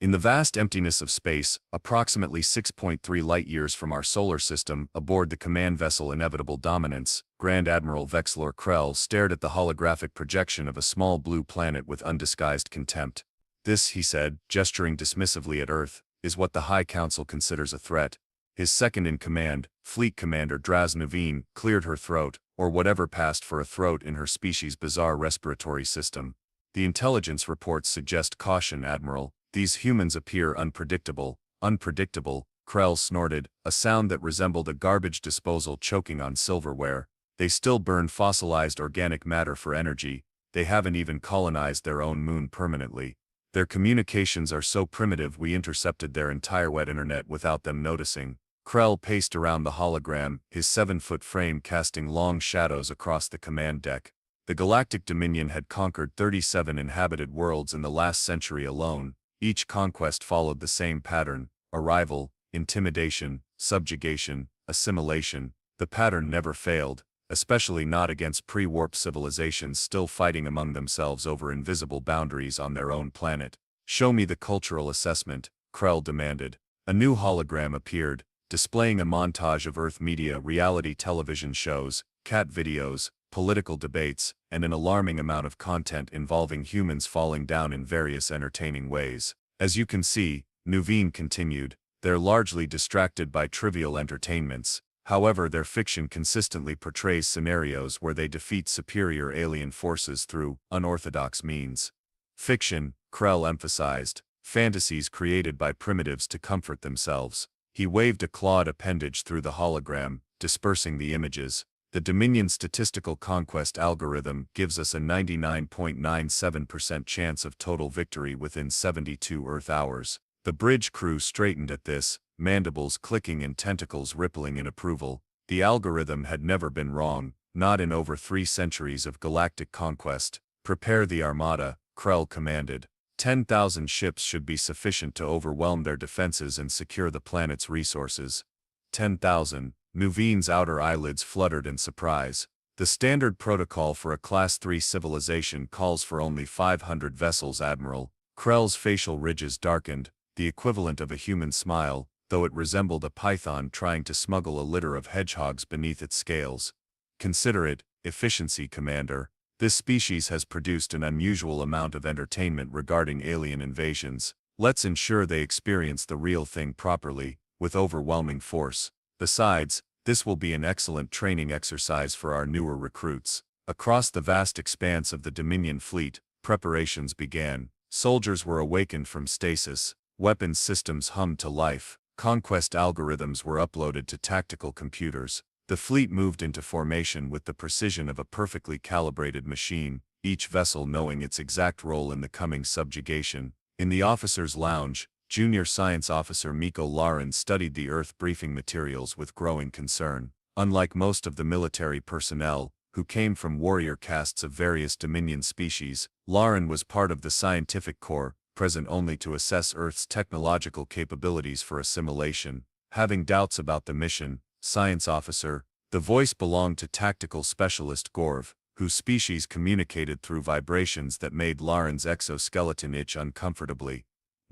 In the vast emptiness of space, approximately 6.3 light-years from our solar system, aboard the command vessel Inevitable Dominance, Grand Admiral Vexlor Krell stared at the holographic projection of a small blue planet with undisguised contempt. This, he said, gesturing dismissively at Earth, is what the High Council considers a threat. His second-in-command, Fleet Commander Draz Nuveen, cleared her throat, or whatever passed for a throat in her species' bizarre respiratory system. The intelligence reports suggest caution, Admiral. These humans appear unpredictable. Unpredictable, Krell snorted, a sound that resembled a garbage disposal choking on silverware. They still burn fossilized organic matter for energy. They haven't even colonized their own moon permanently. Their communications are so primitive we intercepted their entire wet internet without them noticing. Krell paced around the hologram, his 7-foot frame casting long shadows across the command deck. The Galactic Dominion had conquered 37 inhabited worlds in the last century alone. Each conquest followed the same pattern: arrival, intimidation, subjugation, assimilation. The pattern never failed, especially not against pre-warp civilizations still fighting among themselves over invisible boundaries on their own planet. "Show me the cultural assessment," Krell demanded. A new hologram appeared, displaying a montage of Earth media, reality television shows, cat videos, political debates, and an alarming amount of content involving humans falling down in various entertaining ways. "As you can see," Nuveen continued, "they're largely distracted by trivial entertainments. However, their fiction consistently portrays scenarios where they defeat superior alien forces through unorthodox means." Fiction, Krell emphasized, fantasies created by primitives to comfort themselves. He waved a clawed appendage through the hologram, dispersing the images. "The Dominion statistical conquest algorithm gives us a 99.97% chance of total victory within 72 Earth hours." The bridge crew straightened at this, mandibles clicking and tentacles rippling in approval. The algorithm had never been wrong, not in over 3 centuries of galactic conquest. "Prepare the armada," Krell commanded. 10,000 ships should be sufficient to overwhelm their defenses and secure the planet's resources. 10,000. Nuveen's outer eyelids fluttered in surprise. "The standard protocol for a Class 3 civilization calls for only 500 vessels, Admiral." Krell's facial ridges darkened, the equivalent of a human smile, though it resembled a python trying to smuggle a litter of hedgehogs beneath its scales. "Consider it efficiency, Commander. This species has produced an unusual amount of entertainment regarding alien invasions. Let's ensure they experience the real thing properly, with overwhelming force. Besides, this will be an excellent training exercise for our newer recruits." Across the vast expanse of the Dominion fleet, preparations began. Soldiers were awakened from stasis, weapons systems hummed to life, conquest algorithms were uploaded to tactical computers. The fleet moved into formation with the precision of a perfectly calibrated machine, each vessel knowing its exact role in the coming subjugation. In the officers' lounge, Junior Science Officer Miko Lauren studied the Earth briefing materials with growing concern. Unlike most of the military personnel, who came from warrior castes of various Dominion species, Lauren was part of the scientific corps, present only to assess Earth's technological capabilities for assimilation. "Having doubts about the mission, Science Officer?" The voice belonged to Tactical Specialist Gorv, whose species communicated through vibrations that made Lauren's exoskeleton itch uncomfortably.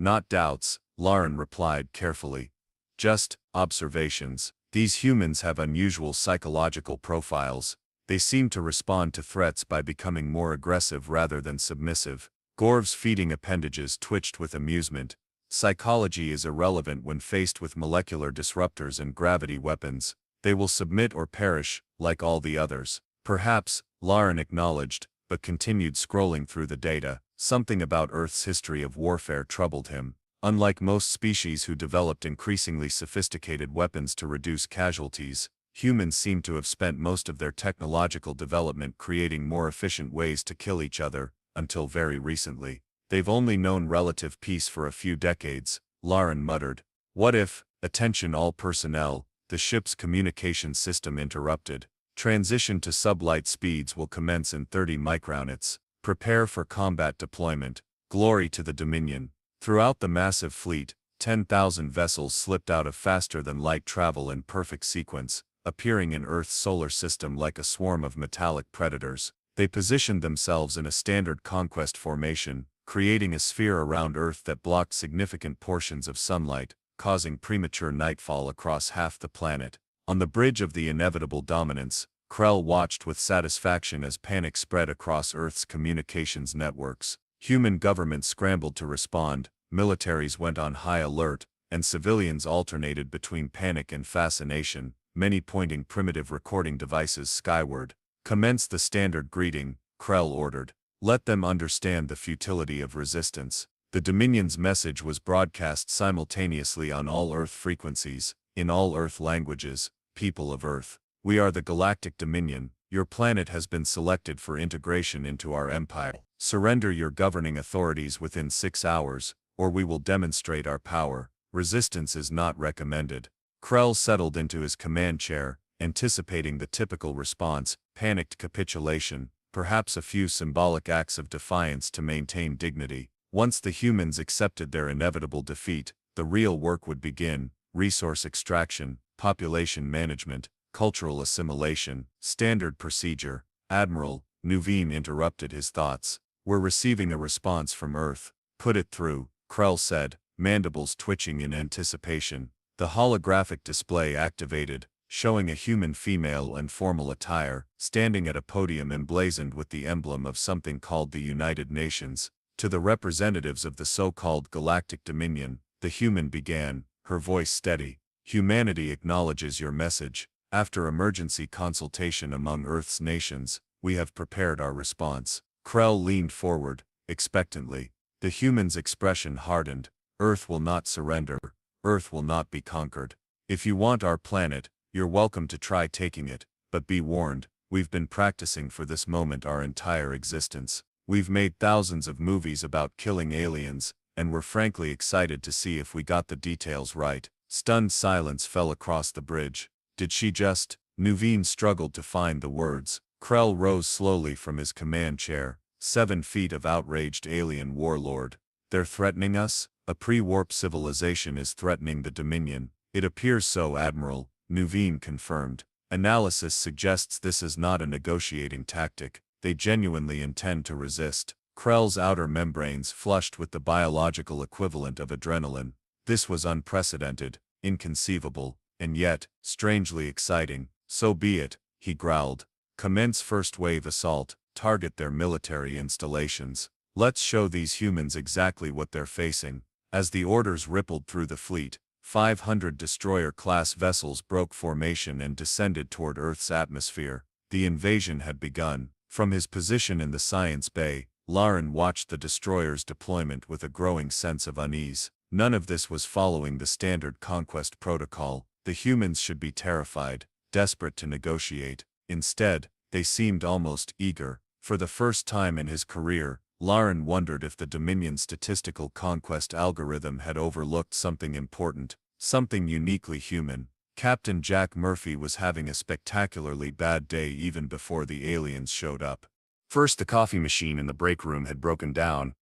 "Not doubts," Lauren replied carefully. "Just observations. These humans have unusual psychological profiles. They seem to respond to threats by becoming more aggressive rather than submissive." Gorv's feeding appendages twitched with amusement. "Psychology is irrelevant when faced with molecular disruptors and gravity weapons. They will submit or perish, like all the others." "Perhaps," Lauren acknowledged, but continued scrolling through the data. Something about Earth's history of warfare troubled him. Unlike most species who developed increasingly sophisticated weapons to reduce casualties, humans seem to have spent most of their technological development creating more efficient ways to kill each other, until very recently. "They've only known relative peace for a few decades," Lauren muttered. "What if—" "Attention all personnel," the ship's communication system interrupted. "Transition to sublight speeds will commence in 30 micronits. Prepare for combat deployment. Glory to the Dominion." Throughout the massive fleet, 10,000 vessels slipped out of faster-than-light travel in perfect sequence, appearing in Earth's solar system like a swarm of metallic predators. They positioned themselves in a standard conquest formation, creating a sphere around Earth that blocked significant portions of sunlight, causing premature nightfall across half the planet. On the bridge of the inevitable dominance, Krell watched with satisfaction as panic spread across Earth's communications networks. Human governments scrambled to respond, militaries went on high alert, and civilians alternated between panic and fascination, many pointing primitive recording devices skyward. "Commence the standard greeting," Krell ordered. "Let them understand the futility of resistance." The Dominion's message was broadcast simultaneously on all Earth frequencies, in all Earth languages. "People of Earth, we are the Galactic Dominion. Your planet has been selected for integration into our empire. Surrender your governing authorities within 6 hours, or we will demonstrate our power. Resistance is not recommended." Krell settled into his command chair, anticipating the typical response: panicked capitulation, perhaps a few symbolic acts of defiance to maintain dignity. Once the humans accepted their inevitable defeat, the real work would begin: resource extraction, population management, cultural assimilation, standard procedure. "Admiral," Nuveen interrupted his thoughts. "We're receiving a response from Earth." "Put it through," Krell said, mandibles twitching in anticipation. The holographic display activated, showing a human female in formal attire, standing at a podium emblazoned with the emblem of something called the United Nations. "To the representatives of the so-called Galactic Dominion," the human began, her voice steady. "Humanity acknowledges your message. After emergency consultation among Earth's nations, we have prepared our response." Krell leaned forward, expectantly. The human's expression hardened. "Earth will not surrender. Earth will not be conquered. If you want our planet, you're welcome to try taking it, but be warned, we've been practicing for this moment our entire existence. We've made thousands of movies about killing aliens, and we're frankly excited to see if we got the details right." Stunned silence fell across the bridge. "Did she just—" Nuveen struggled to find the words. Krell rose slowly from his command chair. 7 feet of outraged alien warlord. "They're threatening us? A pre-warp civilization is threatening the Dominion." "It appears so, Admiral," Nuveen confirmed. "Analysis suggests this is not a negotiating tactic. They genuinely intend to resist." Krell's outer membranes flushed with the biological equivalent of adrenaline. This was unprecedented, inconceivable, and yet, strangely exciting. "So be it," he growled. "Commence first-wave assault, target their military installations. Let's show these humans exactly what they're facing." As the orders rippled through the fleet, 500 destroyer-class vessels broke formation and descended toward Earth's atmosphere. The invasion had begun. From his position in the science bay, Lauren watched the destroyers' deployment with a growing sense of unease. None of this was following the standard conquest protocol. The humans should be terrified, desperate to negotiate. Instead, they seemed almost eager. For the first time in his career, Lauren wondered if the Dominion's statistical conquest algorithm had overlooked something important, something uniquely human. Captain Jack Murphy was having a spectacularly bad day even before the aliens showed up. First, the coffee machine in the break room had broken down,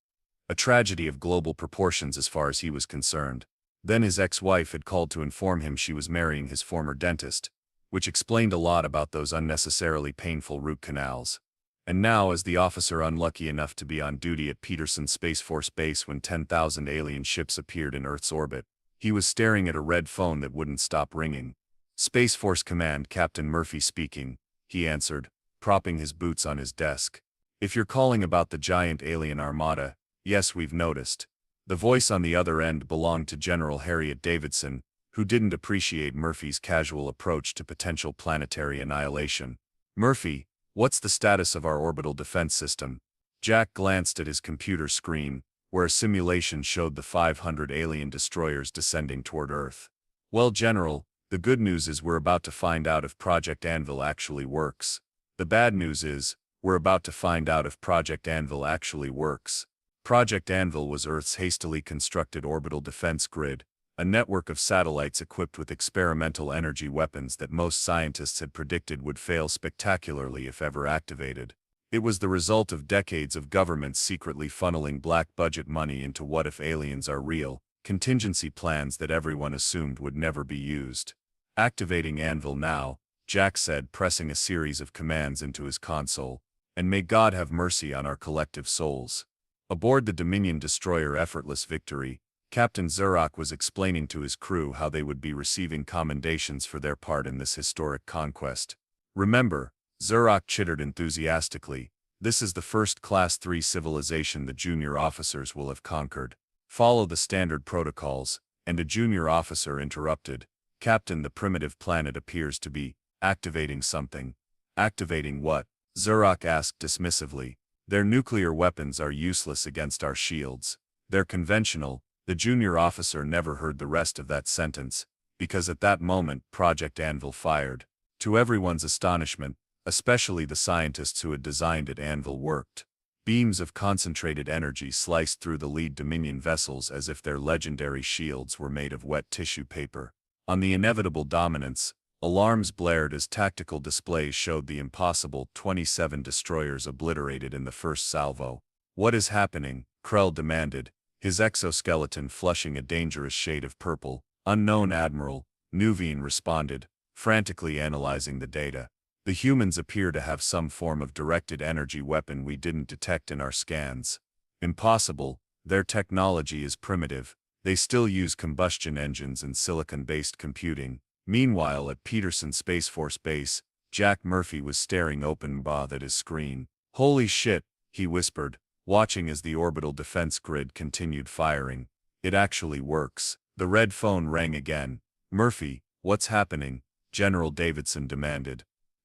a tragedy of global proportions as far as he was concerned. Then his ex-wife had called to inform him she was marrying his former dentist, which explained a lot about those unnecessarily painful root canals. And now, as the officer unlucky enough to be on duty at Peterson Space Force Base when 10,000 alien ships appeared in Earth's orbit, he was staring at a red phone that wouldn't stop ringing. "Space Force Command, Captain Murphy speaking," he answered, propping his boots on his desk. "If you're calling about the giant alien armada, yes, we've noticed." The voice on the other end belonged to General Harriet Davidson, who didn't appreciate Murphy's casual approach to potential planetary annihilation. "Murphy, what's the status of our orbital defense system?" Jack glanced at his computer screen, where a simulation showed the 500 alien destroyers descending toward Earth. "Well, General, the good news is we're about to find out if Project Anvil actually works. The bad news is, we're about to find out if Project Anvil actually works." Project Anvil was Earth's hastily constructed orbital defense grid, a network of satellites equipped with experimental energy weapons that most scientists had predicted would fail spectacularly if ever activated. It was the result of decades of governments secretly funneling black budget money into what if aliens are real, contingency plans that everyone assumed would never be used. "Activating Anvil now," Jack said, pressing a series of commands into his console. "And may God have mercy on our collective souls." Aboard the Dominion destroyer Effortless Victory, Captain Zurach was explaining to his crew how they would be receiving commendations for their part in this historic conquest. Remember, Zurach chittered enthusiastically, this is the first Class 3 civilization the junior officers will have conquered. Follow the standard protocols, and a junior officer interrupted. Captain, the primitive planet appears to be activating something. Activating what? Zurach asked dismissively. Their nuclear weapons are useless against our shields. They're conventional. The junior officer never heard the rest of that sentence, because at that moment Project Anvil fired. To everyone's astonishment, especially the scientists who had designed it, Anvil worked. Beams of concentrated energy sliced through the lead Dominion vessels as if their legendary shields were made of wet tissue paper. On the inevitable dominance, alarms blared as tactical displays showed the impossible 27 destroyers obliterated in the first salvo. What is happening? Krell demanded, his exoskeleton flushing a dangerous shade of purple. Unknown Admiral, Nuvian responded, frantically analyzing the data. The humans appear to have some form of directed energy weapon we didn't detect in our scans. Impossible, their technology is primitive. They still use combustion engines and silicon-based computing. Meanwhile, at Peterson Space Force Base, Jack Murphy was staring open-mouthed at his screen. Holy shit, he whispered, watching as the orbital defense grid continued firing. It actually works. The red phone rang again. Murphy, what's happening? General Davidson demanded.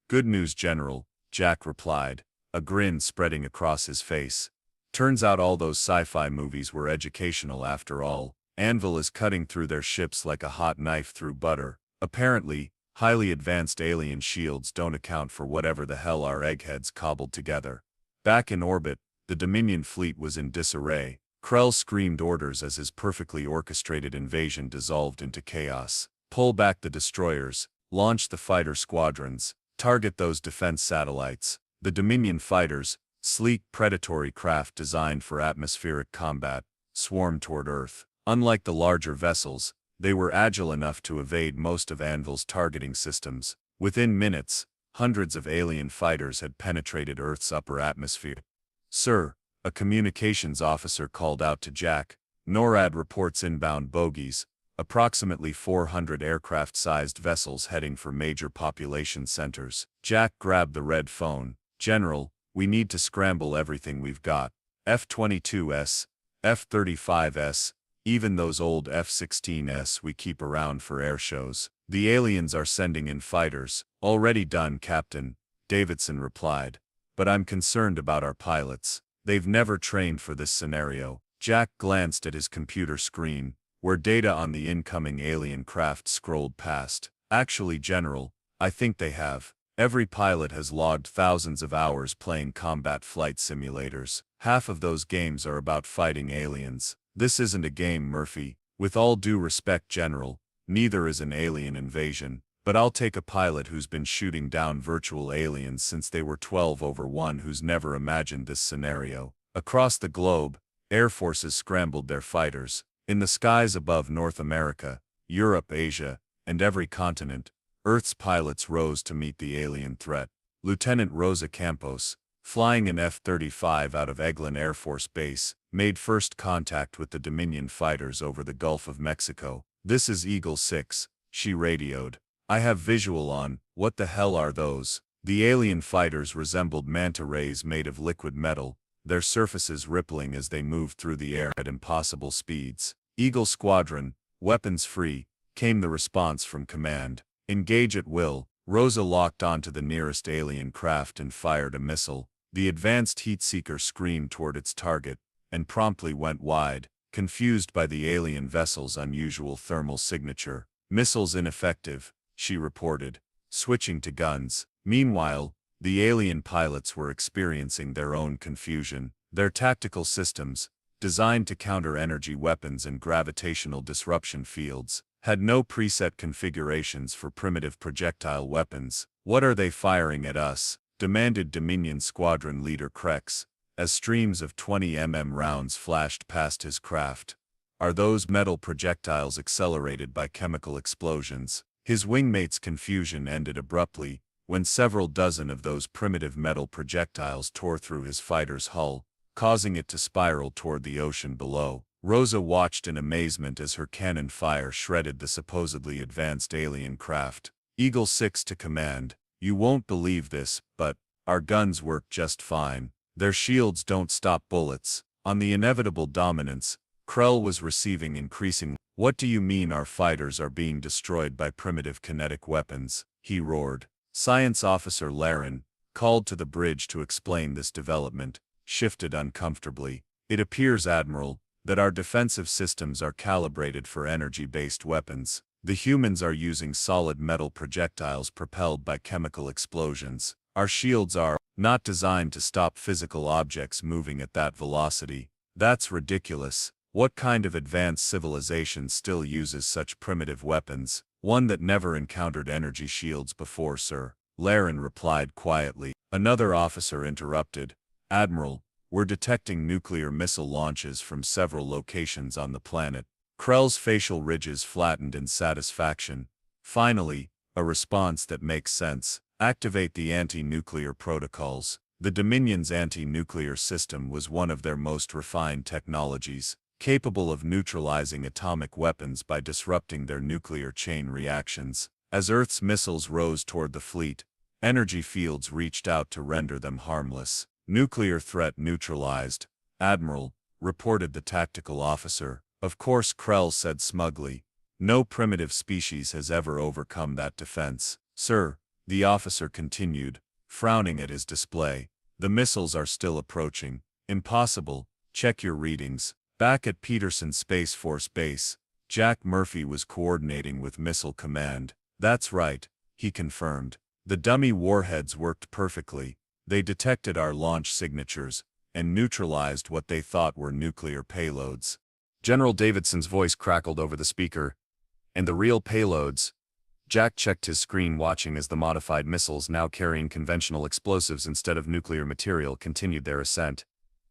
Good news, General, Jack replied, a grin spreading across his face. Turns out all those sci-fi movies were educational after all. Anvil is cutting through their ships like a hot knife through butter. Apparently, highly advanced alien shields don't account for whatever the hell our eggheads cobbled together. Back in orbit, the Dominion fleet was in disarray. Krell screamed orders as his perfectly orchestrated invasion dissolved into chaos. Pull back the destroyers, launch the fighter squadrons, target those defense satellites. The Dominion fighters, sleek predatory craft designed for atmospheric combat, swarmed toward Earth. Unlike the larger vessels, they were agile enough to evade most of Anvil's targeting systems. Within minutes, hundreds of alien fighters had penetrated Earth's upper atmosphere. Sir, a communications officer called out to Jack, NORAD reports inbound bogies, approximately 400 aircraft-sized vessels heading for major population centers. Jack grabbed the red phone. General, we need to scramble everything we've got. F-22s, F-35s, even those old F-16s we keep around for air shows. The aliens are sending in fighters. Already done, Captain, Davidson replied. But I'm concerned about our pilots. They've never trained for this scenario. Jack glanced at his computer screen, where data on the incoming alien craft scrolled past. Actually, General, I think they have. Every pilot has logged thousands of hours playing combat flight simulators. Half of those games are about fighting aliens. This isn't a game, Murphy. With all due respect, General, neither is an alien invasion. But I'll take a pilot who's been shooting down virtual aliens since they were 12/1 who's never imagined this scenario. Across the globe, air forces scrambled their fighters. In the skies above North America, Europe, Asia, and every continent, Earth's pilots rose to meet the alien threat. Lieutenant Rosa Campos, flying an F-35 out of Eglin Air Force Base, made first contact with the Dominion fighters over the Gulf of Mexico. This is Eagle 6, she radioed. I have visual on. What the hell are those? The alien fighters resembled manta rays made of liquid metal, their surfaces rippling as they moved through the air at impossible speeds. Eagle Squadron, weapons free, came the response from command. Engage at will. Rosa locked onto the nearest alien craft and fired a missile. The advanced heat seeker screamed toward its target, and promptly went wide, confused by the alien vessel's unusual thermal signature. Missiles ineffective, she reported, switching to guns. Meanwhile, the alien pilots were experiencing their own confusion. Their tactical systems, designed to counter energy weapons and gravitational disruption fields, had no preset configurations for primitive projectile weapons. What are they firing at us? Demanded Dominion Squadron Leader Krex, as streams of 20 rounds flashed past his craft. Are those metal projectiles accelerated by chemical explosions? His wingmate's confusion ended abruptly, when several dozen of those primitive metal projectiles tore through his fighter's hull. causing it to spiral toward the ocean below. Rosa watched in amazement as her cannon fire shredded the supposedly advanced alien craft. Eagle 6 to command, "You won't believe this, but our guns work just fine. Their shields don't stop bullets." On the inevitable dominance, Krell was receiving increasing. "What do you mean our fighters are being destroyed by primitive kinetic weapons?" he roared. Science Officer Laren, called to the bridge to explain this development, shifted uncomfortably. "It appears, Admiral, that our defensive systems are calibrated for energy-based weapons. The humans are using solid metal projectiles propelled by chemical explosions. Our shields are not designed to stop physical objects moving at that velocity." "That's ridiculous. What kind of advanced civilization still uses such primitive weapons?" "One that never encountered energy shields before, sir," Laren replied quietly. Another officer interrupted. "Admiral, we're detecting nuclear missile launches from several locations on the planet." Krell's facial ridges flattened in satisfaction. "Finally, a response that makes sense. Activate the anti-nuclear protocols." The Dominion's anti-nuclear system was one of their most refined technologies, capable of neutralizing atomic weapons by disrupting their nuclear chain reactions. As Earth's missiles rose toward the fleet, energy fields reached out to render them harmless. "Nuclear threat neutralized, Admiral," reported the tactical officer. "Of course," Krell said smugly. "No primitive species has ever overcome that defense." "Sir," the officer continued, frowning at his display, "the missiles are still approaching." "Impossible. Check your readings." Back at Peterson Space Force Base, Jack Murphy was coordinating with Missile Command. "That's right," he confirmed. "The dummy warheads worked perfectly. They detected our launch signatures and neutralized what they thought were nuclear payloads." General Davidson's voice crackled over the speaker. "And the real payloads?" Jack checked his screen, watching as the modified missiles, now carrying conventional explosives instead of nuclear material, continued their ascent.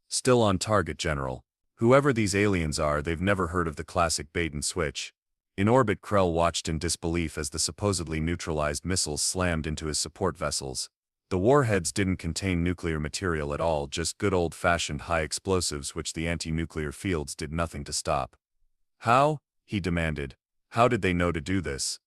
"Still on target, General. Whoever these aliens are, they've never heard of the classic bait and switch." In orbit, Krell watched in disbelief as the supposedly neutralized missiles slammed into his support vessels. The warheads didn't contain nuclear material at all, just good old-fashioned high explosives which the anti-nuclear fields did nothing to stop. "How?" he demanded. "How did they know to do this?"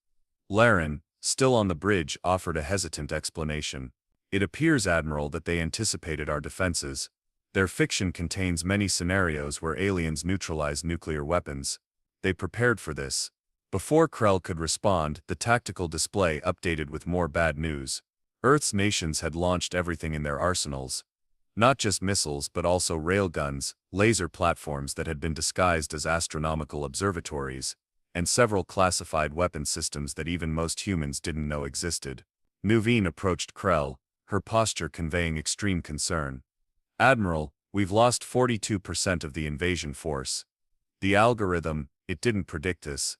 Laren, still on the bridge, offered a hesitant explanation. "It appears, Admiral, that they anticipated our defenses. Their fiction contains many scenarios where aliens neutralize nuclear weapons. They prepared for this." Before Krell could respond, the tactical display updated with more bad news. Earth's nations had launched everything in their arsenals. Not just missiles, but also railguns, laser platforms that had been disguised as astronomical observatories, and several classified weapon systems that even most humans didn't know existed. Nuveen approached Krell, her posture conveying extreme concern. "Admiral, we've lost 42% of the invasion force. The algorithm, it didn't predict this."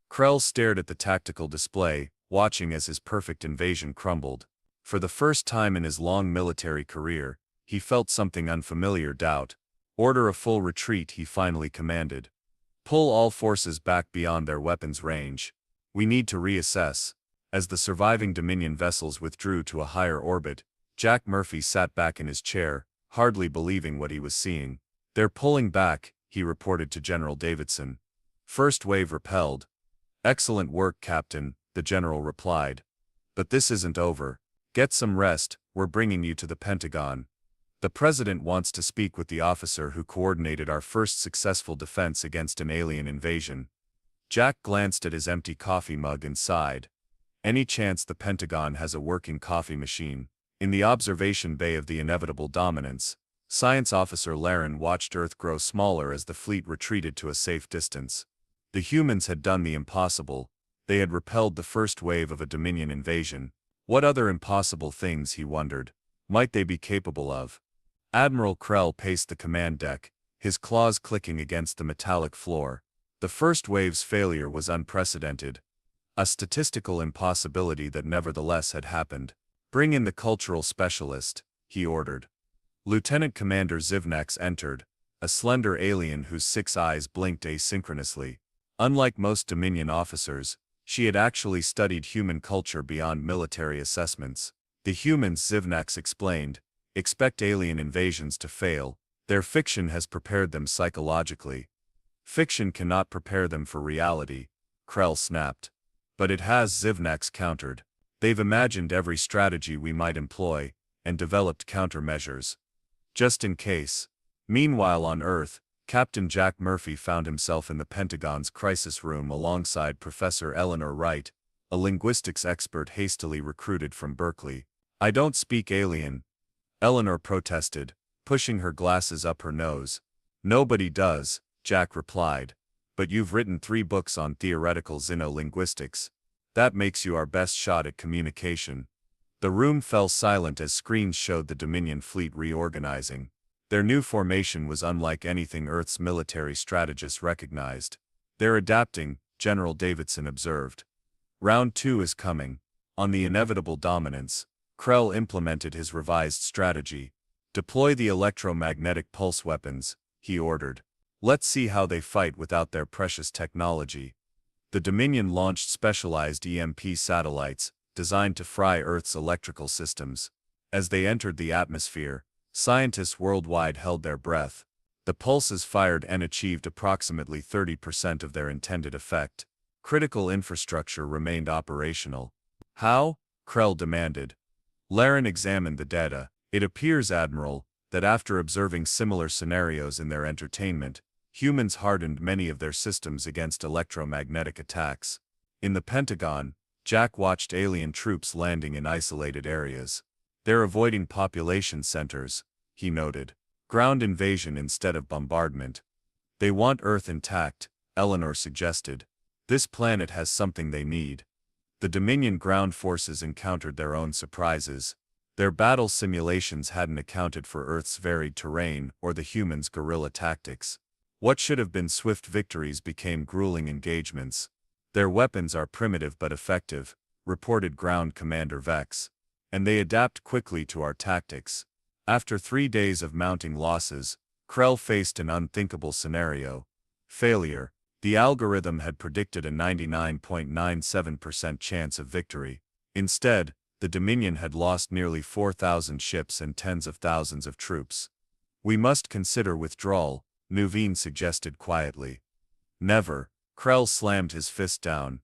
Krell stared at the tactical display, watching as his perfect invasion crumbled. For the first time in his long military career, he felt something unfamiliar: doubt. "Order a full retreat," he finally commanded. "Pull all forces back beyond their weapons range. We need to reassess." As the surviving Dominion vessels withdrew to a higher orbit, Jack Murphy sat back in his chair, hardly believing what he was seeing. "They're pulling back," he reported to General Davidson. "First wave repelled." "Excellent work, Captain," the general replied. "But this isn't over. Get some rest, we're bringing you to the Pentagon. The President wants to speak with the officer who coordinated our first successful defense against an alien invasion." Jack glanced at his empty coffee mug and sighed. Any chance the Pentagon has a working coffee machine? In the observation bay of the inevitable dominance, Science Officer Laren watched Earth grow smaller as the fleet retreated to a safe distance. The humans had done the impossible. They had repelled the first wave of a Dominion invasion. What other impossible things, he wondered, might they be capable of? Admiral Krell paced the command deck, his claws clicking against the metallic floor. The first wave's failure was unprecedented. A statistical impossibility that nevertheless had happened. "Bring in the cultural specialist," he ordered. Lieutenant Commander Zivnax entered, a slender alien whose 6 eyes blinked asynchronously. Unlike most Dominion officers, she had actually studied human culture beyond military assessments. "The humans," Zivnax explained, "expect alien invasions to fail. Their fiction has prepared them psychologically. Fiction cannot prepare them for reality, Krell snapped. But it has, Zivnax countered. They've imagined every strategy we might employ, and developed countermeasures. Just in case. Meanwhile on Earth, Captain Jack Murphy found himself in the Pentagon's crisis room alongside Professor Eleanor Wright, a linguistics expert hastily recruited from Berkeley. I don't speak alien, Eleanor protested, pushing her glasses up her nose. Nobody does, Jack replied. But you've written 3 books on theoretical xenolinguistics. That makes you our best shot at communication. The room fell silent as screens showed the Dominion fleet reorganizing. Their new formation was unlike anything Earth's military strategists recognized. They're adapting, General Davidson observed. Round 2 is coming. On the inevitable dominance, Krell implemented his revised strategy. Deploy the electromagnetic pulse weapons, he ordered. Let's see how they fight without their precious technology. The Dominion launched specialized EMP satellites, designed to fry Earth's electrical systems. As they entered the atmosphere, scientists worldwide held their breath. The pulses fired and achieved approximately 30% of their intended effect. Critical infrastructure remained operational. How? Krell demanded. Laren examined the data. It appears, Admiral, that after observing similar scenarios in their entertainment, humans hardened many of their systems against electromagnetic attacks. In the Pentagon, Jack watched alien troops landing in isolated areas. They're avoiding population centers, he noted. Ground invasion instead of bombardment. They want Earth intact, Eleanor suggested. This planet has something they need. The Dominion ground forces encountered their own surprises. Their battle simulations hadn't accounted for Earth's varied terrain or the humans' guerrilla tactics. What should have been swift victories became grueling engagements. Their weapons are primitive but effective, reported Ground Commander Vex. And they adapt quickly to our tactics. After 3 days of mounting losses, Krell faced an unthinkable scenario. Failure. The algorithm had predicted a 99.97% chance of victory. Instead, the Dominion had lost nearly 4,000 ships and tens of thousands of troops. We must consider withdrawal, Nuveen suggested quietly. Never. Krell slammed his fist down.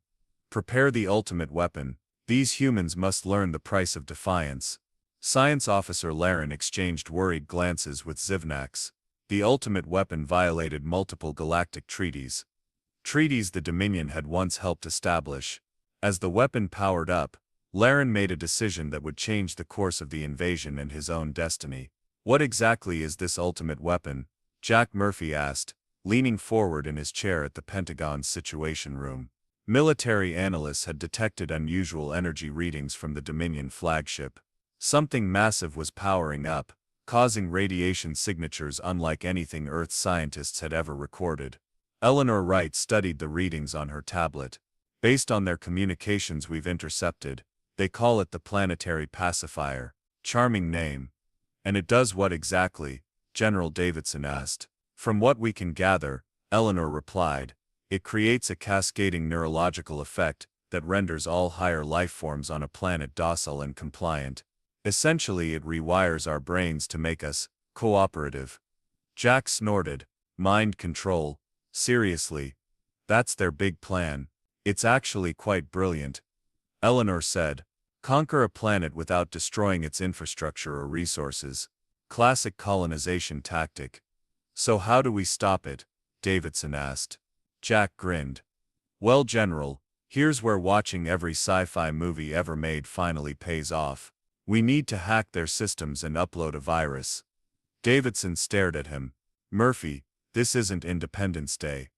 Prepare the ultimate weapon. These humans must learn the price of defiance. Science Officer Laren exchanged worried glances with Zivnax. The ultimate weapon violated multiple galactic treaties. Treaties the Dominion had once helped establish. As the weapon powered up, Laren made a decision that would change the course of the invasion and his own destiny. What exactly is this ultimate weapon? Jack Murphy asked, leaning forward in his chair at the Pentagon's Situation Room. Military analysts had detected unusual energy readings from the Dominion flagship. Something massive was powering up, causing radiation signatures unlike anything Earth scientists had ever recorded. Eleanor Wright studied the readings on her tablet. Based on their communications we've intercepted, they call it the planetary pacifier. Charming name. And it does what exactly? General Davidson asked. From what we can gather, Eleanor replied, it creates a cascading neurological effect that renders all higher life forms on a planet docile and compliant. Essentially, it rewires our brains to make us cooperative. Jack snorted. Mind control. Seriously. That's their big plan. It's actually quite brilliant. Eleanor said. Conquer a planet without destroying its infrastructure or resources. Classic colonization tactic. So how do we stop it? Davidson asked. Jack grinned. Well, General, here's where watching every sci-fi movie ever made finally pays off. We need to hack their systems and upload a virus. Davidson stared at him. Murphy, this isn't Independence Day.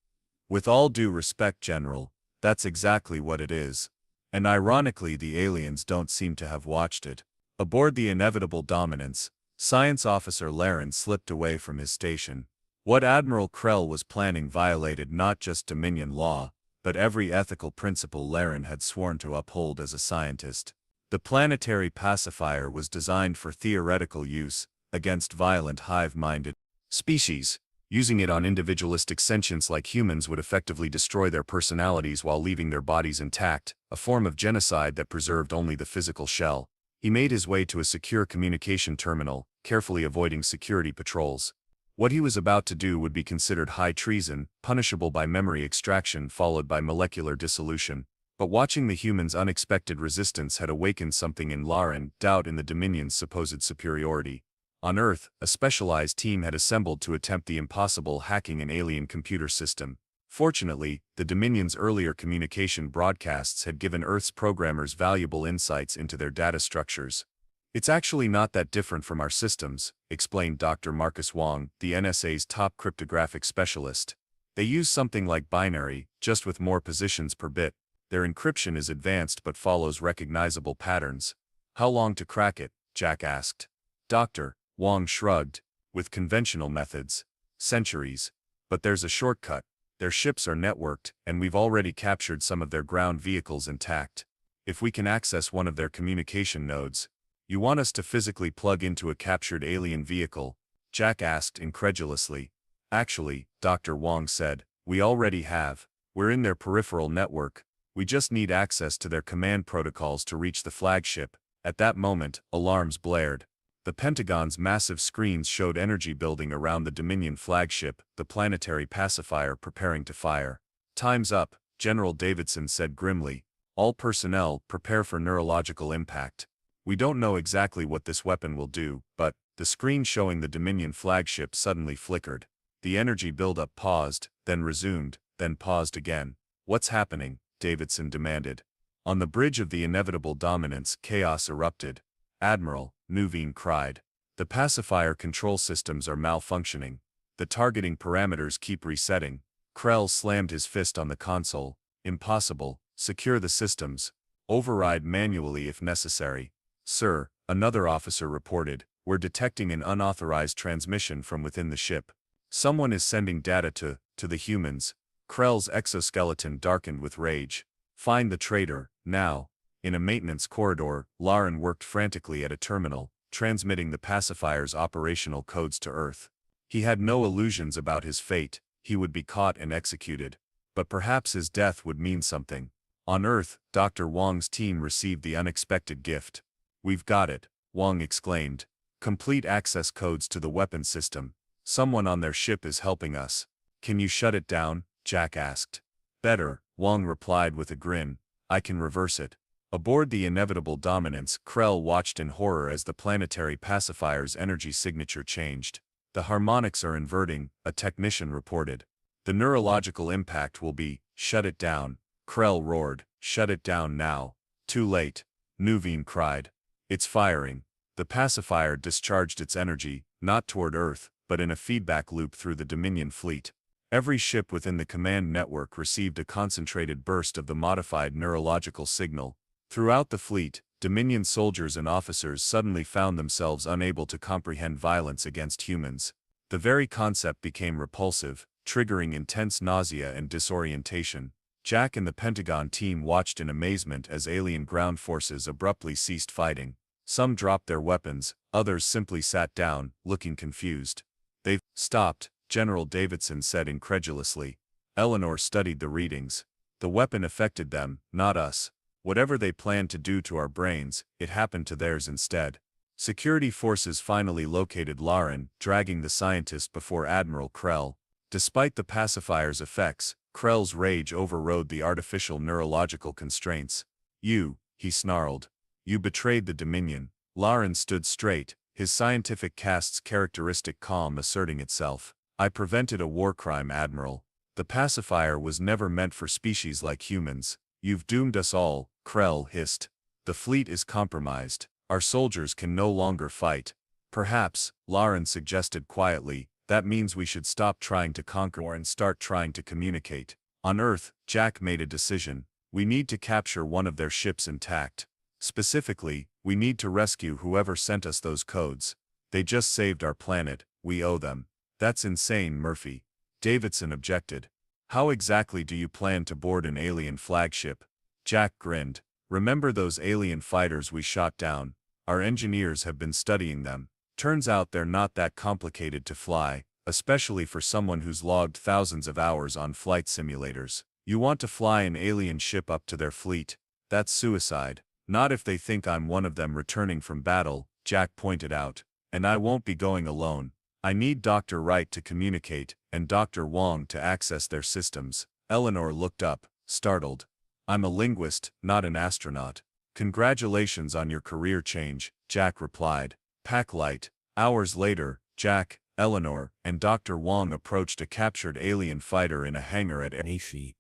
With all due respect, General, that's exactly what it is. And ironically, the aliens don't seem to have watched it. Aboard the inevitable dominance, Science Officer Laren slipped away from his station. What Admiral Krell was planning violated not just Dominion law, but every ethical principle Laren had sworn to uphold as a scientist. The planetary pacifier was designed for theoretical use against violent hive-minded species. Using it on individualistic sentients like humans would effectively destroy their personalities while leaving their bodies intact, a form of genocide that preserved only the physical shell. He made his way to a secure communication terminal, carefully avoiding security patrols. What he was about to do would be considered high treason, punishable by memory extraction followed by molecular dissolution. But watching the humans' unexpected resistance had awakened something in Lauren, doubt in the Dominion's supposed superiority. On Earth, a specialized team had assembled to attempt the impossible, hacking an alien computer system. Fortunately, the Dominion's earlier communication broadcasts had given Earth's programmers valuable insights into their data structures. "It's actually not that different from our systems," explained Dr. Marcus Wong, the NSA's top cryptographic specialist. "They use something like binary, just with more positions per bit. Their encryption is advanced but follows recognizable patterns." "How long to crack it?" Jack asked. Dr. Wong shrugged. "With conventional methods, centuries. But there's a shortcut. Their ships are networked, and we've already captured some of their ground vehicles intact. If we can access one of their communication nodes." "You want us to physically plug into a captured alien vehicle?" Jack asked incredulously. "Actually," Dr. Wong said, "we already have. We're in their peripheral network. We just need access to their command protocols to reach the flagship." At that moment, alarms blared. The Pentagon's massive screens showed energy building around the Dominion flagship, the planetary pacifier preparing to fire. "Time's up," General Davidson said grimly. "All personnel, prepare for neurological impact. We don't know exactly what this weapon will do, but..." The screen showing the Dominion flagship suddenly flickered. The energy buildup paused, then resumed, then paused again. "What's happening?" Davidson demanded. On the bridge of the inevitable dominance, chaos erupted. "Admiral," Nuveen cried. "The pacifier control systems are malfunctioning. The targeting parameters keep resetting." Krell slammed his fist on the console. "Impossible. Secure the systems. Override manually if necessary." "Sir," another officer reported, "we're detecting an unauthorized transmission from within the ship. Someone is sending data to the humans." Krell's exoskeleton darkened with rage. "Find the traitor, now." In a maintenance corridor, Lauren worked frantically at a terminal, transmitting the pacifier's operational codes to Earth. He had no illusions about his fate. He would be caught and executed. But perhaps his death would mean something. On Earth, Dr. Wong's team received the unexpected gift. "We've got it," Wong exclaimed. "Complete access codes to the weapons system. Someone on their ship is helping us." "Can you shut it down?" Jack asked. "Better," Wong replied with a grin. "I can reverse it." Aboard the inevitable dominance, Krell watched in horror as the planetary pacifier's energy signature changed. "The harmonics are inverting," a technician reported. "The neurological impact will be..." "Shut it down," Krell roared. "Shut it down now." "Too late," Nuveen cried. "It's firing." The pacifier discharged its energy, not toward Earth, but in a feedback loop through the Dominion fleet. Every ship within the command network received a concentrated burst of the modified neurological signal. Throughout the fleet, Dominion soldiers and officers suddenly found themselves unable to comprehend violence against humans. The very concept became repulsive, triggering intense nausea and disorientation. Jack and the Pentagon team watched in amazement as alien ground forces abruptly ceased fighting. Some dropped their weapons, others simply sat down, looking confused. "They've stopped," General Davidson said incredulously. Eleanor studied the readings. "The weapon affected them, not us. Whatever they planned to do to our brains, it happened to theirs instead." Security forces finally located Lauren, dragging the scientist before Admiral Krell. Despite the pacifier's effects, Krell's rage overrode the artificial neurological constraints. "You," he snarled. "You betrayed the Dominion." Lauren stood straight, his scientific cast's characteristic calm asserting itself. "I prevented a war crime, Admiral. The pacifier was never meant for species like humans. You've doomed us all," Krell hissed. "The fleet is compromised. Our soldiers can no longer fight." "Perhaps," Lauren suggested quietly, "that means we should stop trying to conquer and start trying to communicate." On Earth, Jack made a decision. "We need to capture one of their ships intact. Specifically, we need to rescue whoever sent us those codes. They just saved our planet, we owe them." "That's insane, Murphy," Davidson objected. "How exactly do you plan to board an alien flagship?" Jack grinned. "Remember those alien fighters we shot down? Our engineers have been studying them. Turns out they're not that complicated to fly, especially for someone who's logged thousands of hours on flight simulators. You want to fly an alien ship up to their fleet? That's suicide." "Not if they think I'm one of them returning from battle," Jack pointed out. "And I won't be going alone." I need Dr. Wright to communicate, and Dr. Wong to access their systems. Eleanor looked up, startled. I'm a linguist, not an astronaut. Congratulations on your career change, Jack replied. Pack light. Hours later, Jack, Eleanor, and Dr. Wong approached a captured alien fighter in a hangar at HFY.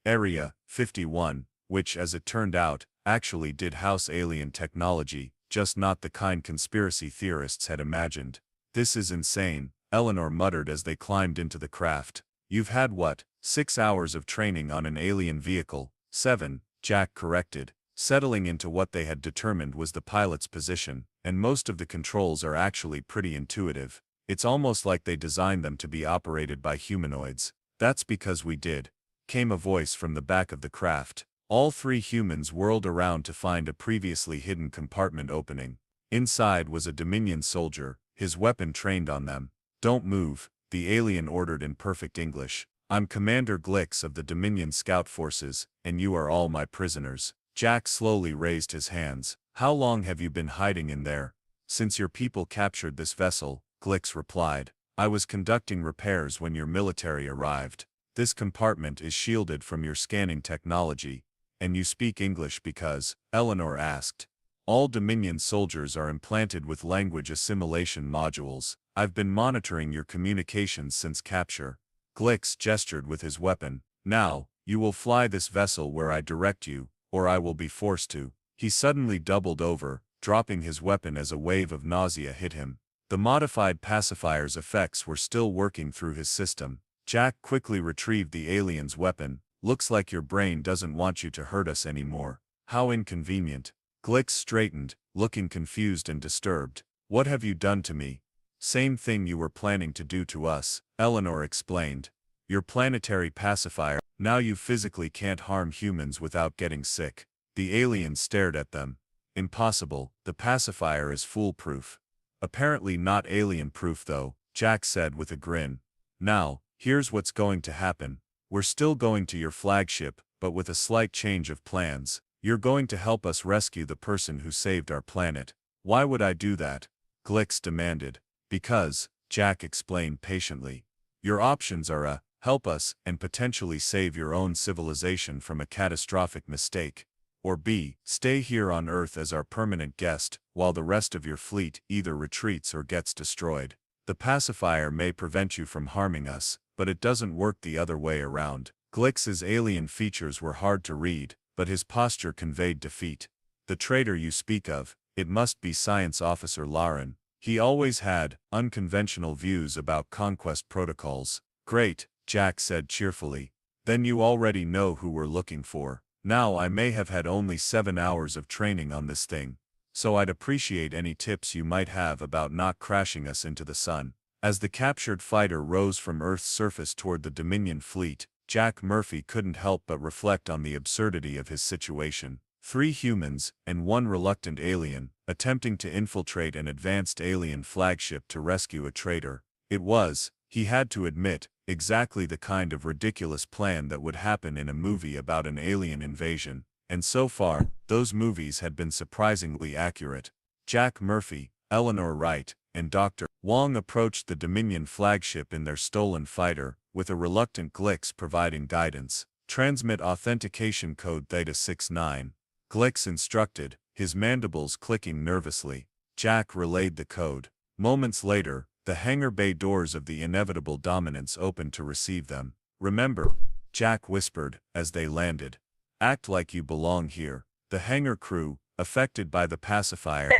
Area 51, which, as it turned out, actually did house alien technology, just not the kind conspiracy theorists had imagined. This is insane, Eleanor muttered as they climbed into the craft. You've had what, 6 hours of training on an alien vehicle? 7, Jack corrected, settling into what they had determined was the pilot's position, and most of the controls are actually pretty intuitive. It's almost like they designed them to be operated by humanoids. That's because we did, came a voice from the back of the craft. All 3 humans whirled around to find a previously hidden compartment opening. Inside was a Dominion soldier, his weapon trained on them. Don't move, the alien ordered in perfect English. I'm Commander Glix of the Dominion Scout Forces, and you are all my prisoners. Jack slowly raised his hands. How long have you been hiding in there? Since your people captured this vessel, Glix replied. I was conducting repairs when your military arrived. This compartment is shielded from your scanning technology. And you speak English because, Eleanor asked. All Dominion soldiers are implanted with language assimilation modules. I've been monitoring your communications since capture. Glix gestured with his weapon. Now, you will fly this vessel where I direct you, or I will be forced to. He suddenly doubled over, dropping his weapon as a wave of nausea hit him. The modified pacifier's effects were still working through his system. Jack quickly retrieved the alien's weapon. Looks like your brain doesn't want you to hurt us anymore. How inconvenient. Glix straightened, looking confused and disturbed. What have you done to me? Same thing you were planning to do to us, Eleanor explained. Your planetary pacifier. Now you physically can't harm humans without getting sick. The alien stared at them. Impossible, the pacifier is foolproof. Apparently not alien-proof though, Jack said with a grin. Now, here's what's going to happen. We're still going to your flagship, but with a slight change of plans. You're going to help us rescue the person who saved our planet. Why would I do that? Glix demanded. Because, Jack explained patiently. Your options are A. Help us and potentially save your own civilization from a catastrophic mistake. Or B. Stay here on Earth as our permanent guest, while the rest of your fleet either retreats or gets destroyed. The pacifier may prevent you from harming us, but it doesn't work the other way around. Glix's alien features were hard to read, but his posture conveyed defeat. The traitor you speak of, it must be Science Officer Lauren. He always had unconventional views about conquest protocols. Great, Jack said cheerfully. Then you already know who we're looking for. Now I may have had only 7 hours of training on this thing, so I'd appreciate any tips you might have about not crashing us into the sun. As the captured fighter rose from Earth's surface toward the Dominion fleet, Jack Murphy couldn't help but reflect on the absurdity of his situation. 3 humans, and 1 reluctant alien, attempting to infiltrate an advanced alien flagship to rescue a traitor. It was, he had to admit, exactly the kind of ridiculous plan that would happen in a movie about an alien invasion, and so far, those movies had been surprisingly accurate. Jack Murphy, Eleanor Wright, and Dr. Wong approached the Dominion flagship in their stolen fighter, with a reluctant Glix providing guidance. Transmit authentication code Theta-69. Glix instructed, his mandibles clicking nervously. Jack relayed the code. Moments later, the hangar bay doors of the inevitable Dominance opened to receive them. Remember, Jack whispered, as they landed. Act like you belong here. The hangar crew, affected by the pacifier,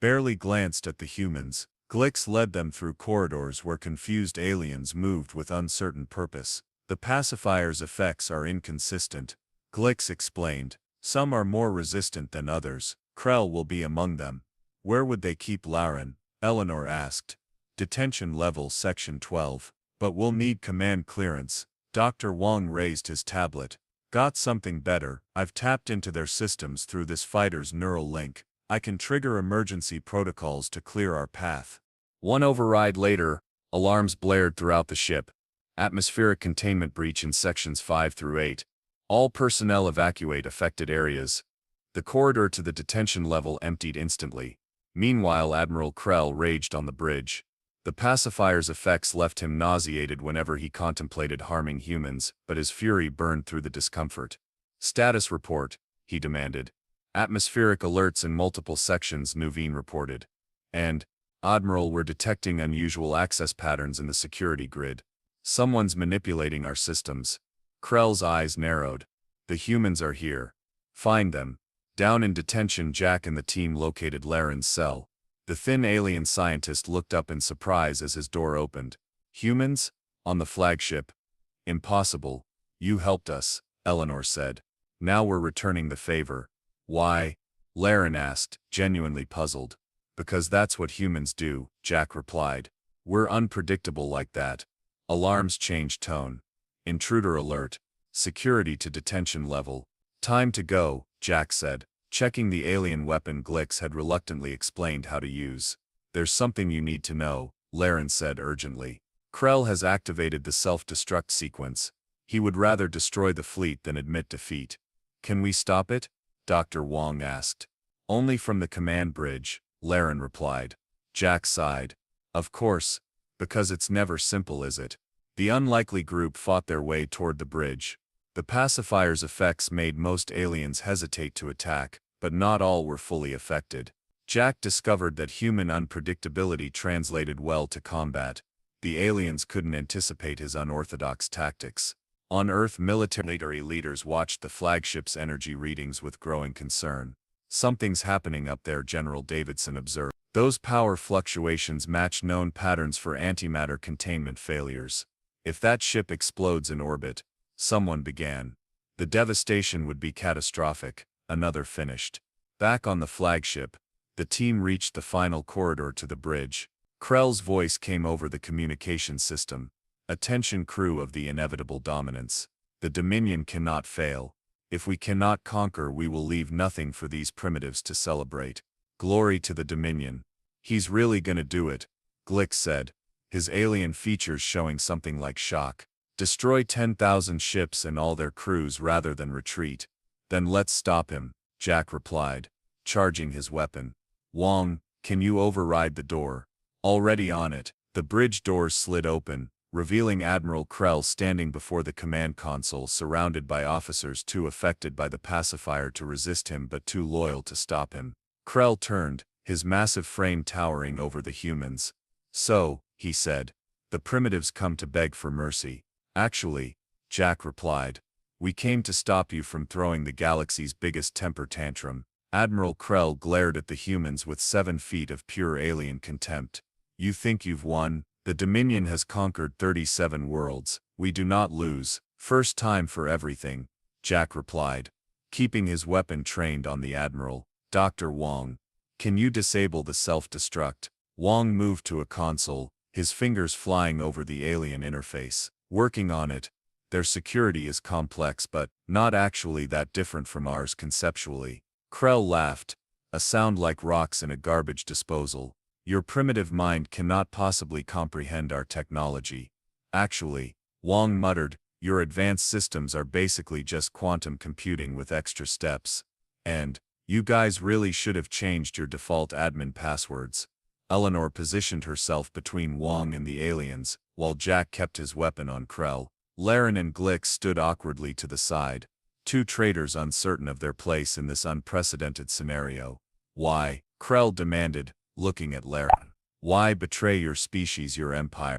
barely glanced at the humans. Glix led them through corridors where confused aliens moved with uncertain purpose. The pacifier's effects are inconsistent, Glix explained. Some are more resistant than others. Krell will be among them. Where would they keep Lauren? Eleanor asked. Detention level section 12. But we'll need command clearance. Dr. Wong raised his tablet. Got something better. I've tapped into their systems through this fighter's neural link. I can trigger emergency protocols to clear our path. One override later, alarms blared throughout the ship. Atmospheric containment breach in sections 5 through 8. All personnel evacuate affected areas. The corridor to the detention level emptied instantly. Meanwhile, Admiral Krell raged on the bridge. The pacifier's effects left him nauseated whenever he contemplated harming humans, but his fury burned through the discomfort. "Status report," he demanded. "Atmospheric alerts in multiple sections," Nuveen reported. "And, Admiral, we're detecting unusual access patterns in the security grid. Someone's manipulating our systems." Krell's eyes narrowed. "The humans are here. Find them." Down in detention, Jack and the team located Laren's cell. The thin alien scientist looked up in surprise as his door opened. "Humans? On the flagship? Impossible. You helped us," Eleanor said. "Now we're returning the favor." "Why?" Laren asked, genuinely puzzled. "Because that's what humans do," Jack replied. "We're unpredictable like that." Alarms changed tone. "Intruder alert. Security to detention level." "Time to go," Jack said, checking the alien weapon Glix had reluctantly explained how to use. "There's something you need to know," Laren said urgently. "Krell has activated the self-destruct sequence. He would rather destroy the fleet than admit defeat." "Can we stop it?" Dr. Wong asked. "Only from the command bridge," Laren replied. Jack sighed. "Of course. Because it's never simple, is it?" The unlikely group fought their way toward the bridge. The pacifier's effects made most aliens hesitate to attack, but not all were fully affected. Jack discovered that human unpredictability translated well to combat. The aliens couldn't anticipate his unorthodox tactics. On Earth, military leaders watched the flagship's energy readings with growing concern. "Something's happening up there," General Davidson observed. "Those power fluctuations match known patterns for antimatter containment failures. If that ship explodes in orbit," someone began, "the devastation would be catastrophic," another finished. Back on the flagship, the team reached the final corridor to the bridge. Krell's voice came over the communication system. "Attention, crew of the inevitable dominance. The Dominion cannot fail. If we cannot conquer, we will leave nothing for these primitives to celebrate. Glory to the Dominion." "He's really gonna do it," Glix said, his alien features showing something like shock. "Destroy 10,000 ships and all their crews rather than retreat." "Then let's stop him," Jack replied, charging his weapon. "Wong, can you override the door?" Already on it, the bridge doors slid open, revealing Admiral Krell standing before the command console surrounded by officers too affected by the pacifier to resist him but too loyal to stop him. Krell turned, his massive frame towering over the humans. "So," he said, "the primitives come to beg for mercy." "Actually," Jack replied, "we came to stop you from throwing the galaxy's biggest temper tantrum." Admiral Krell glared at the humans with 7 feet of pure alien contempt. "You think you've won? The Dominion has conquered 37 worlds. We do not lose. First time for everything," Jack replied, keeping his weapon trained on the Admiral. "Dr. Wong, can you disable the self-destruct?" Wong moved to a console, his fingers flying over the alien interface. "Working on it. Their security is complex but not actually that different from ours conceptually." Krell laughed, a sound like rocks in a garbage disposal. "Your primitive mind cannot possibly comprehend our technology." "Actually," Wong muttered, "your advanced systems are basically just quantum computing with extra steps. And, you guys really should have changed your default admin passwords." Eleanor positioned herself between Wong and the aliens, while Jack kept his weapon on Krell. Laren and Glix stood awkwardly to the side, 2 traitors uncertain of their place in this unprecedented scenario. "Why?" Krell demanded, looking at Laren. "Why betray your species, your empire?"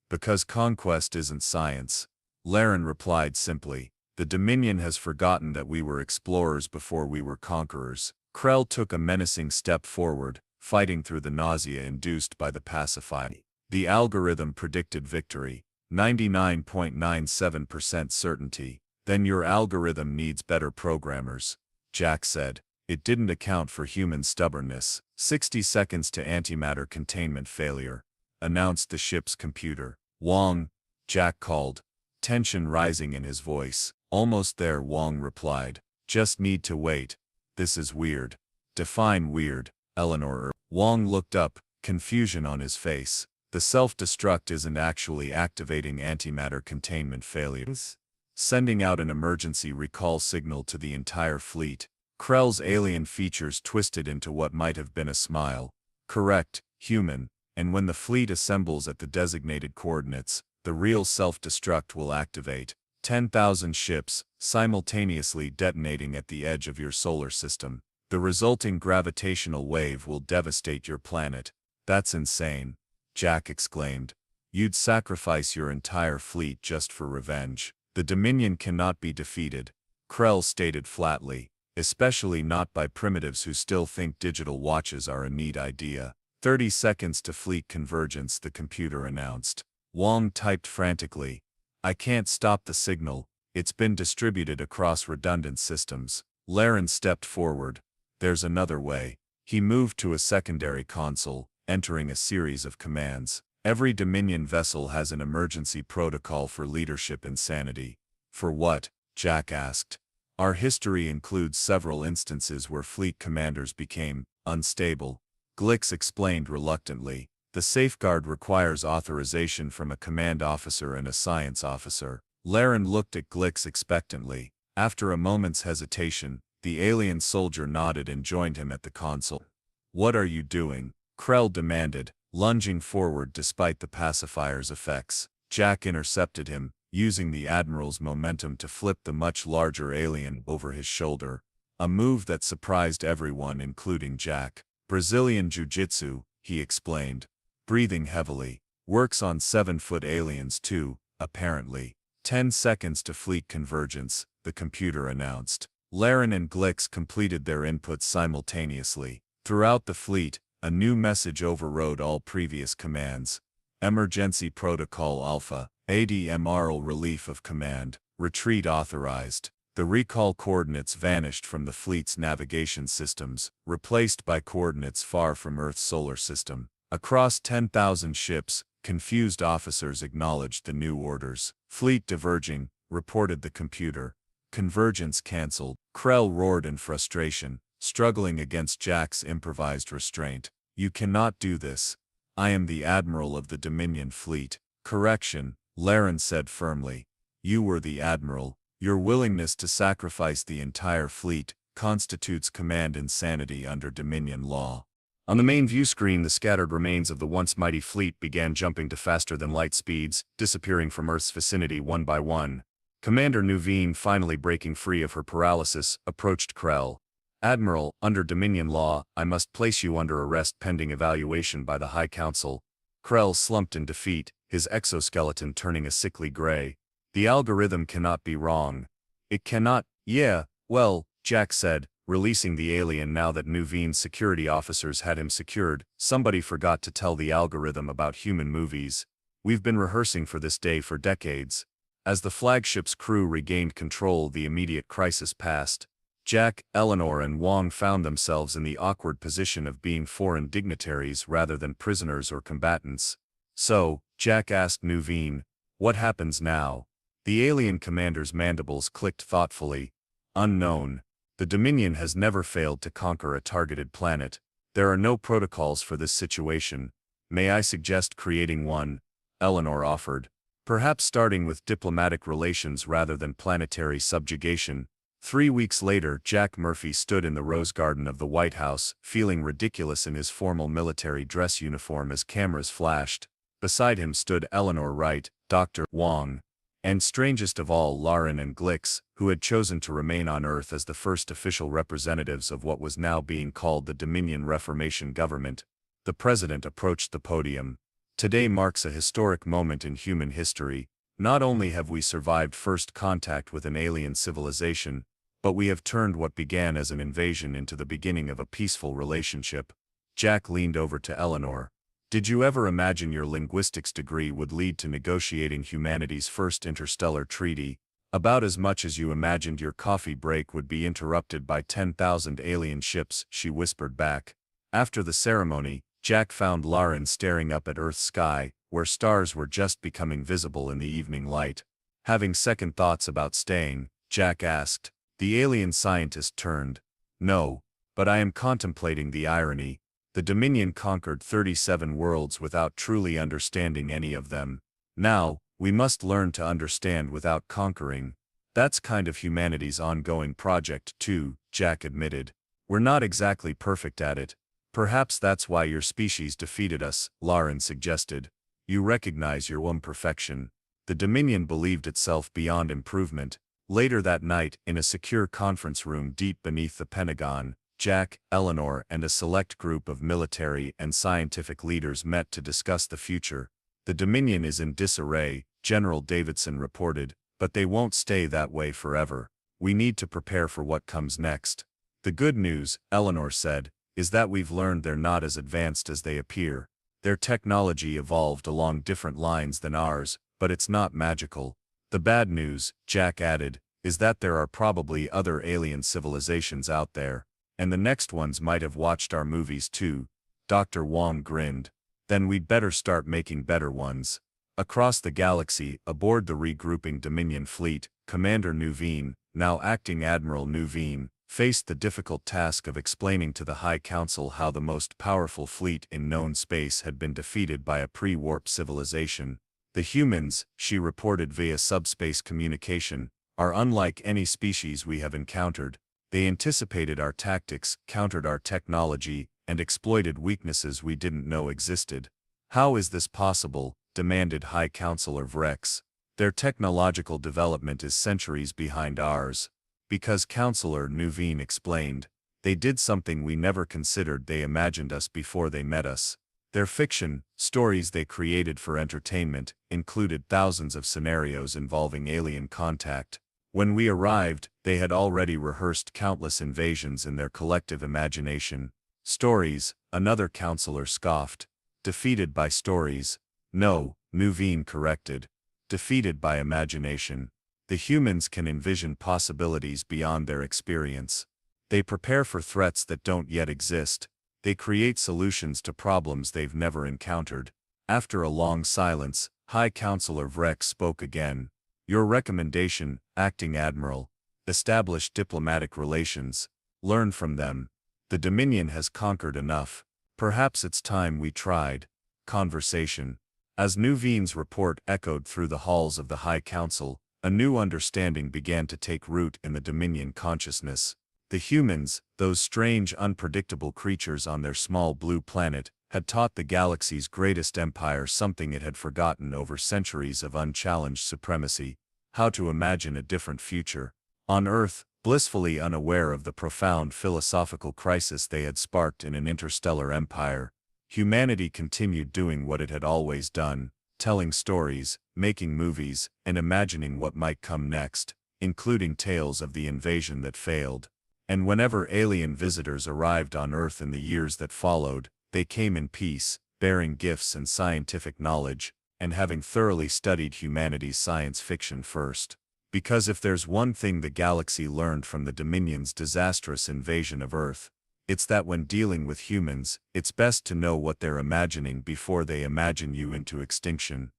"Because conquest isn't science," Laren replied simply. "The Dominion has forgotten that we were explorers before we were conquerors." Krell took a menacing step forward, fighting through the nausea induced by the pacifier. "The algorithm predicted victory, 99.97% certainty. Then your algorithm needs better programmers," Jack said. "It didn't account for human stubbornness." 60 seconds to antimatter containment failure," announced the ship's computer. "Wong," Jack called, tension rising in his voice. "Almost there," Wong replied. "Just need to wait. This is weird." "Define weird," Eleanor. Wong looked up, confusion on his face. "The self-destruct isn't actually activating antimatter containment failures. Sending out an emergency recall signal to the entire fleet." Krell's alien features twisted into what might have been a smile. "Correct, human. and when the fleet assembles at the designated coordinates, the real self-destruct will activate. 10,000 ships, simultaneously detonating at the edge of your solar system. The resulting gravitational wave will devastate your planet. That's insane, Jack exclaimed. You'd sacrifice your entire fleet just for revenge. The Dominion cannot be defeated, Krell stated flatly, especially not by primitives who still think digital watches are a neat idea. 30 seconds to fleet convergence, the computer announced. Wong typed frantically. I can't stop the signal, it's been distributed across redundant systems. Laren stepped forward. There's another way. He moved to a secondary console, entering a series of commands. Every Dominion vessel has an emergency protocol for leadership insanity. For what? Jack asked. Our history includes several instances where fleet commanders became unstable. Glix explained reluctantly. The safeguard requires authorization from a command officer and a science officer. Laren looked at Glix expectantly. After a moment's hesitation, the alien soldier nodded and joined him at the console. What are you doing? Krell demanded, lunging forward despite the pacifier's effects. Jack intercepted him, using the Admiral's momentum to flip the much larger alien over his shoulder. A move that surprised everyone, including Jack. Brazilian Jiu-Jitsu, he explained. Breathing heavily. Works on 7-foot aliens too, apparently. 10 seconds to fleet convergence, the computer announced. Laren and Glix completed their inputs simultaneously. Throughout the fleet, a new message overrode all previous commands. Emergency Protocol Alpha, ADMRL relief of command, retreat authorized. The recall coordinates vanished from the fleet's navigation systems, replaced by coordinates far from Earth's solar system. Across 10,000 ships, confused officers acknowledged the new orders. Fleet diverging, reported the computer. Convergence cancelled. Krell roared in frustration, struggling against Jack's improvised restraint. You cannot do this. I am the Admiral of the Dominion fleet. Correction, Laren said firmly. You were the Admiral. Your willingness to sacrifice the entire fleet constitutes command insanity under Dominion law. On the main view screen, the scattered remains of the once mighty fleet began jumping to faster-than-light speeds, disappearing from Earth's vicinity one by one. Commander Nuveen, finally breaking free of her paralysis, approached Krell. Admiral, under Dominion law, I must place you under arrest pending evaluation by the High Council. Krell slumped in defeat, his exoskeleton turning a sickly gray. The algorithm cannot be wrong. It cannot. Yeah, well, Jack said, releasing the alien now that Nuveen's security officers had him secured. Somebody forgot to tell the algorithm about human movies. We've been rehearsing for this day for decades. As the flagship's crew regained control, the immediate crisis passed. Jack, Eleanor and Wong found themselves in the awkward position of being foreign dignitaries rather than prisoners or combatants. So, Jack asked Nuveen, what happens now? The alien commander's mandibles clicked thoughtfully. Unknown. The Dominion has never failed to conquer a targeted planet. There are no protocols for this situation. May I suggest creating one? Eleanor offered. Perhaps starting with diplomatic relations rather than planetary subjugation. 3 weeks later, Jack Murphy stood in the rose garden of the White House, feeling ridiculous in his formal military dress uniform as cameras flashed. Beside him stood Eleanor Wright, Dr. Wong, and strangest of all, Laren and Glix, who had chosen to remain on Earth as the first official representatives of what was now being called the Dominion Reformation Government. The president approached the podium. Today marks a historic moment in human history. Not only have we survived first contact with an alien civilization, but we have turned what began as an invasion into the beginning of a peaceful relationship. Jack leaned over to Eleanor. Did you ever imagine your linguistics degree would lead to negotiating humanity's first interstellar treaty? About as much as you imagined your coffee break would be interrupted by 10,000 alien ships, she whispered back. After the ceremony, Jack found Laren staring up at Earth's sky, where stars were just becoming visible in the evening light. Having second thoughts about staying, Jack asked. The alien scientist turned. No, but I am contemplating the irony. The Dominion conquered 37 worlds without truly understanding any of them. Now, we must learn to understand without conquering. That's kind of humanity's ongoing project too, Jack admitted. We're not exactly perfect at it, Perhaps that's why your species defeated us, Lauren suggested. You recognize your imperfection. The Dominion believed itself beyond improvement. Later that night, in a secure conference room deep beneath the Pentagon, Jack, Eleanor, and a select group of military and scientific leaders met to discuss the future. The Dominion is in disarray, General Davidson reported, but they won't stay that way forever. We need to prepare for what comes next. The good news, Eleanor said, is that we've learned they're not as advanced as they appear. Their technology evolved along different lines than ours, but it's not magical. The bad news, Jack added, is that there are probably other alien civilizations out there, and the next ones might have watched our movies too. Dr. Wong grinned. Then we'd better start making better ones. Across the galaxy, aboard the regrouping Dominion fleet, Commander Nuveen, now Acting Admiral Nuveen, faced the difficult task of explaining to the High Council how the most powerful fleet in known space had been defeated by a pre-warp civilization. The humans, she reported via subspace communication, are unlike any species we have encountered. They anticipated our tactics, countered our technology, and exploited weaknesses we didn't know existed. How is this possible? Demanded High Counselor Vrex. Their technological development is centuries behind ours. Because Counselor Nuveen explained, they did something we never considered. They imagined us before they met us. Their fiction, stories they created for entertainment, included thousands of scenarios involving alien contact. When we arrived, they had already rehearsed countless invasions in their collective imagination. Stories, another counselor scoffed. Defeated by stories. No, Nuveen corrected. Defeated by imagination. The humans can envision possibilities beyond their experience. They prepare for threats that don't yet exist. They create solutions to problems they've never encountered. After a long silence, High Counselor Vrex spoke again. Your recommendation, Acting Admiral. Establish diplomatic relations. Learn from them. The Dominion has conquered enough. Perhaps it's time we tried. Conversation. As Nuveen's report echoed through the halls of the High Council, a new understanding began to take root in the Dominion consciousness. The humans, those strange unpredictable creatures on their small blue planet, had taught the galaxy's greatest empire something it had forgotten over centuries of unchallenged supremacy: how to imagine a different future. On Earth, blissfully unaware of the profound philosophical crisis they had sparked in an interstellar empire, humanity continued doing what it had always done: telling stories, making movies, and imagining what might come next, including tales of the invasion that failed. And whenever alien visitors arrived on Earth in the years that followed, they came in peace, bearing gifts and scientific knowledge, and having thoroughly studied humanity's science fiction first. Because if there's one thing the galaxy learned from the Dominion's disastrous invasion of Earth, it's that when dealing with humans, it's best to know what they're imagining before they imagine you into extinction.